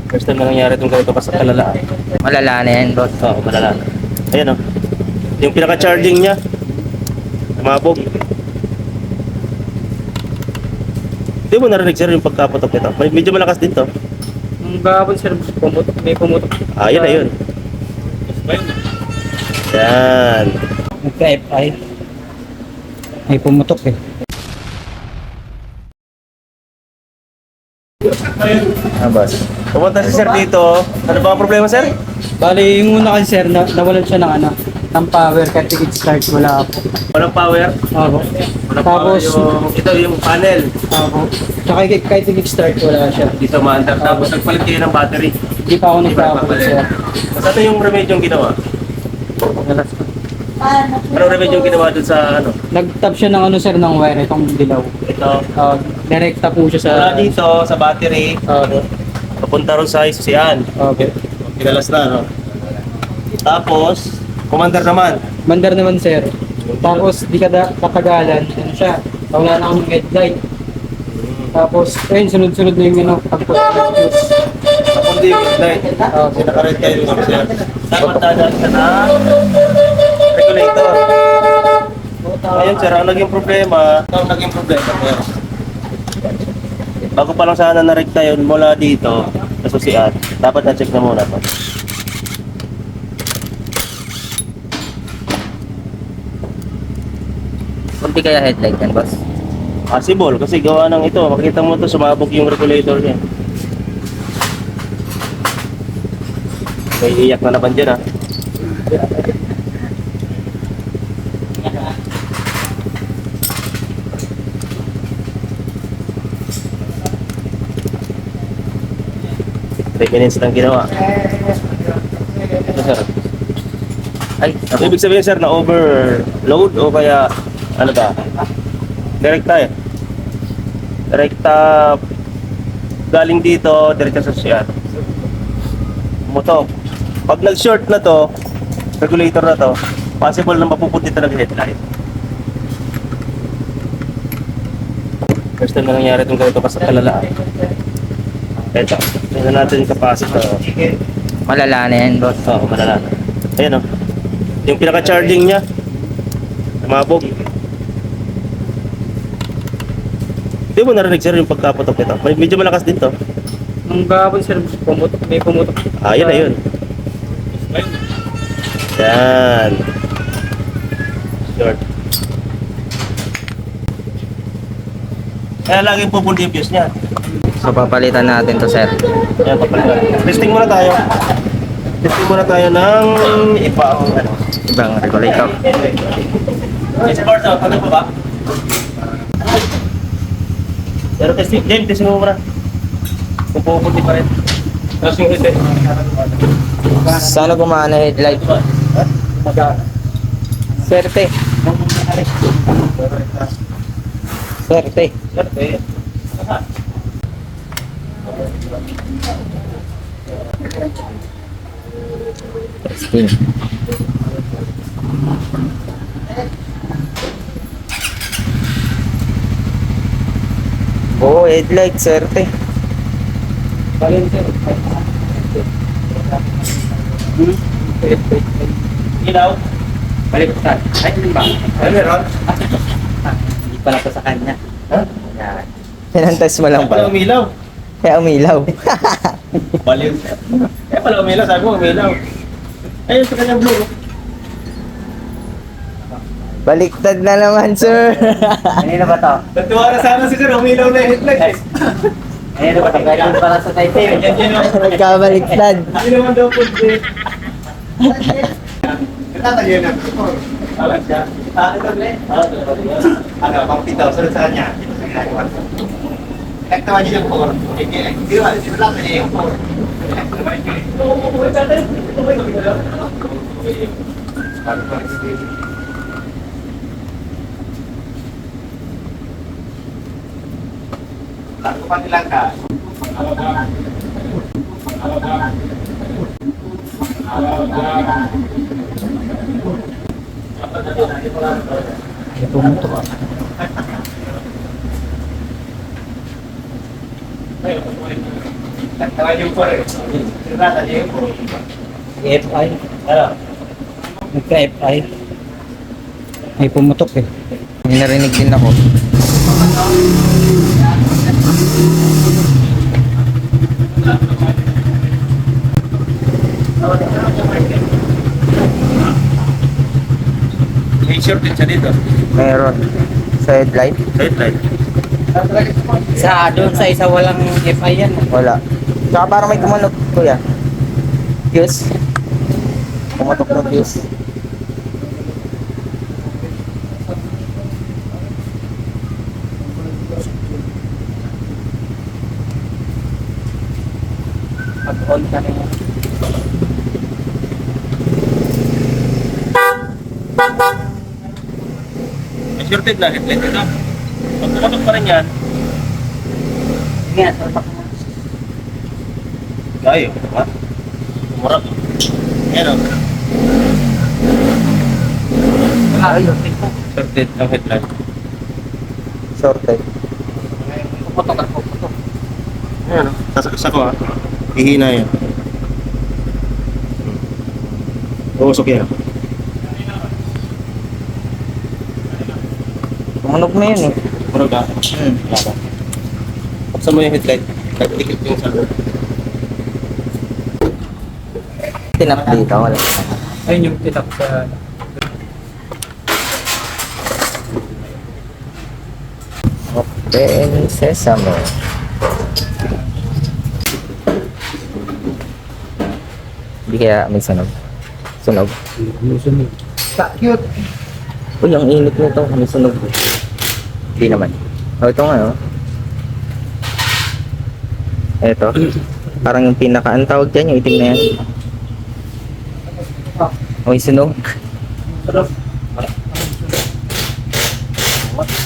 First time na nangyari itong ganito kasi kalala. Malala na yan, boss. Oo, malala. Ayan o. Yung pinaka-charging niya. Tumabog. Hindi mo narinig sir yung pagkaputok nito. Medyo malakas din to. Ang gabon sir, pumutok, may pumutok. Ah, yun na yun. Yan. Nagka-FI. May pumutok eh. Ah, boss. Pumunta si sir dito. Ano ba ang problema sir? Bali, yung una kasi sir, nawalan siya ng power, kahit start wala po. Walang power. Opo. Walang power Tapos, ito yung panel. opo. Tsaka kahit start wala siya. Dito maandar. Tapos nagpalit kayo ng battery. Hindi pa ako nagpapalit sir. Ano yung remedyo yung ginawa? Anong remedyo yung ginawa dun sa ano? Nag-tap siya ng sir, ng wire, itong dilaw. Ito. Direkta po siya sa... Mula dito sa battery. Opo. Papunta ron sa isosian. Okay. Pinalas na, no? Tapos, commander naman. Mandar naman sir. Tapos di ka katagalan, ano siya, wala na akong headlight. Tapos, ayun, sunod-sunod na yung pagpapos. Tapos di yung light. Sinakarit kayo yung sir. Dapat dadaan ka na regulator. Ayun sir, ang naging problema, sir. Bago pa lang sana na-recta yun mula dito sa susian, dapat na-check na muna to. Kunti kaya headlight yan, boss. Possible kasi gawa ng ito, makita mo to sumabog yung regulator niya. May iyak na naman dyan, ha. Minutes lang ginawa. Ito sir. Ay, So, ibig sabihin sir na overload o kaya ano ba? Direkta eh. Direkta galing dito, diretso sa siya. Motor. Pag nag-short na to, regulator na to, possible na mapuputi talaga headlight. First time na nangyari itong ganito kasi kalala. Ito, tingnan natin yung capacitor. malala na yan, boss. Oo, malala. Ayan o. Yung pinaka-charging niya, tumabog. Hindi mo narinig sir yung pagkaputok nito. Medyo malakas din to. Ang gabon sir, pumutok, may pumutok. Ah, yun na yun. Yan. Short. Kaya laging pupundi yung fuse niya. So, papalitan natin to, sir. Yan, papalitan. Testing muna tayo. Testing muna tayo ng ibang ano. Ibang regulator. Sa bar sa ano pa ba? Pero testing, James, testing mo muna. Kung pupundi pa rin. Tapos yung headlight. Sana gumana headlight. Swerte. Swerte. Siyempre. Testing. Oh, headlight, swerte. Bali sir, Ilaw. baliktad. Ay, hindi ba? Ano meron? Hindi pala ko sa kanya. Ha? Yan. Pinantas mo lang Pala ba? umilaw. Kaya umilaw. Baliw. Eh pala umilaw, sabi mo umilaw. Ayun sa kanyang blue. Baliktad na naman, sir. Kanina ba to? Natuwa na sana si sir, umilaw na yung headlight. Kanina ba to? Ganyan pala sa tayo. Nagkabaliktad. Hindi naman daw po din. Tatagyan na. Alam siya. Ito ble. Ano, pang pitaw, sunod sa kanya. Nagtawa niya yung core. Hindi naman, hindi lang niya yung core. Lahat ko pa nilang ka. Pumutok ah. Tawa yung po eh. Sirata niya yung po. FI. Ano? Nagka-FI. May pumutok eh. May narinig din ako. May shortage siya dito. Meron. Sa headlight? Headlight. Doon sa isa walang FI yan. Wala. Tsaka parang may tumunog, kuya. Fuse. Pumutok ng fuse. Pag-on ka na yan. May shortage na headlight dito. Pag pumatok pa rin yan, Nga, tapak mo. kayo. Ha? Umurap. Yan o. Shortage ang headlight. Sorted. Pumutok at pumutok. Ayan o. Sa ko ha. Hihina yan. Uusok yan. Tumunog na yun eh. Murag ka. Wala ka. Buksan mo yung headlight. Nag-ikit yung sa loob. Tinap dito. Wala. Ayun yung tinap sa... Open sesame. Hindi kaya may sunog. Sunog. Lusunod. Cute. Uy, ang init nito. May sunog. Hindi naman. Oh, ito nga, oh. Ito. Parang yung pinaka, ang tawag dyan, yung itim na yan. Oh, may sunog.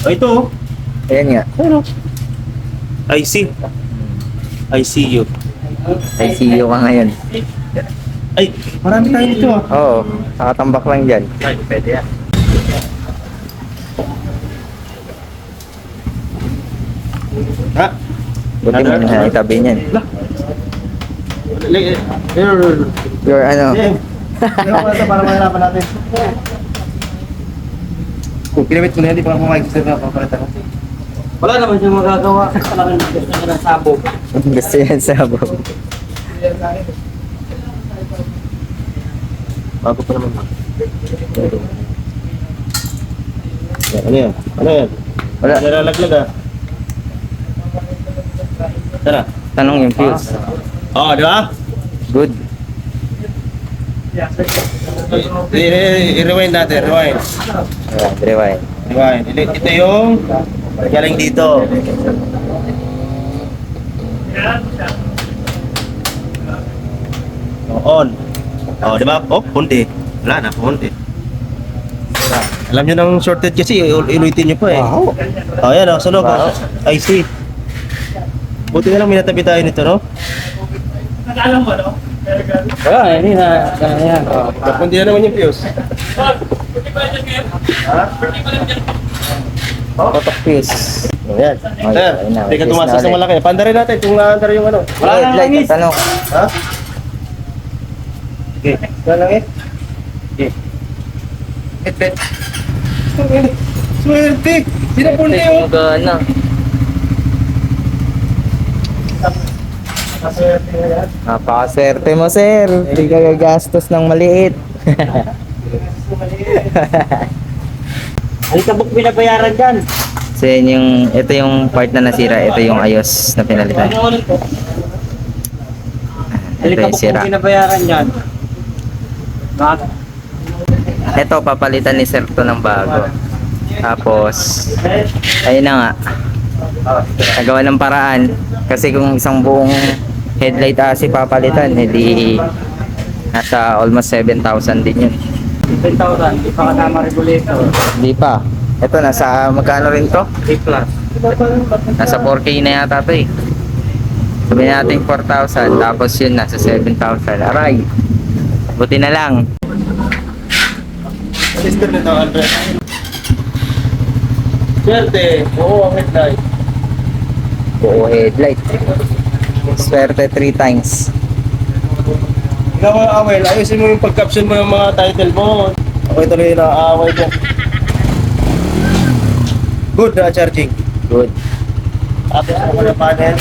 Oh, ito o. Ayan nga. I see. I see you. Ay, see you ka ngayon. Ay, marami tayo dito ah. Oo, nakatambak lang dyan. Ay, pwede yan. Ha? Buti mo na itabi niyan. Your ano, Para mahirapan natin. Kung kinamit ko na yan, di pa ako makikisip na papalitan ko. Wala naman siyang magagawa. Talagang gusto niya ng sabog. gusto yan sabog. Bago pa naman. Yan, ano yan? Ano yan? Wala. Nalalaglag ah. Tara. Tanong yung fuse. Oo, di ba? Good. I-rewind natin, rewind. Ayan, rewind. Rewind. Ito yung galing dito. On. Oh, di ba? Oh, punti. Wala na, punti. Alam nyo ng shorted kasi, iluitin nyo pa eh. Wow. Oh, yan oh, sunog. Wow. I see. Buti na lang minatabi tayo nito, no? Wala, hindi na. Yan. Kundi na naman yung fuse. Totok fuse. Ayan. Ay, Sir, ayun na, hindi ka fuse tumasas na ng ulit. malaki. Pandarin natin kung naandar yung ano. Wala na, Headlight, langis. tanong. Ha? Okay. Wala lang eh. Okay. Et. Swerte! Sinapunti yung... Gana. Swerte na yan. Napakaswerte mo, sir. Hindi ka gagastos ng maliit. Alikabok binabayaran dyan. So yun yung, ito yung part na nasira. Ito yung ayos na pinalitan. Ito yung Alikabok sira. binabayaran dyan. Ito, papalitan ni sir to ng bago. Tapos, ayun na nga. Nagawa ng paraan. Kasi kung isang buong headlight asi papalitan, hindi nasa almost 7,000 din yun. 10,000, hindi pa kasama regulator. Hindi pa. Ito, nasa magkano rin to? 3 plus. Nasa 4K na yata to eh. Sabi natin 4,000, tapos yun nasa 7,000. Aray, buti na lang. Sister nito, Andres. Swerte! Oo, ang headlight. Oo, headlight. Swerte 3 times. Ikaw, Awel, ayusin mo yung pag-caption mo ng mga title mo. Ako tuloy na aaway ko. Good na charging. Good. Tapos ako na panel.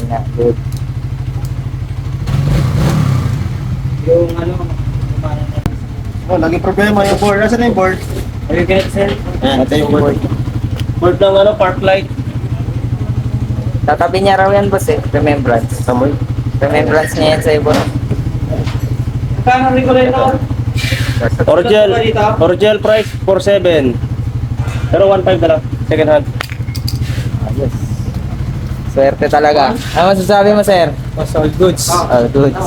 Yeah, good. Yung ano, Oh, laging problema yung board. Nasaan na yung board? are you get sir? Ayan, ito yung board. Board ng ano, park light. Tatabi niya raw yan, boss eh. Remembrance. Samoy. Remembrance niya yan sa ibo. Kano regulator? Original price 4.7. Pero 1.5 na lang. Second hand. Ayos. Swerte talaga. Ano masasabi mo, sir? All goods. All goods.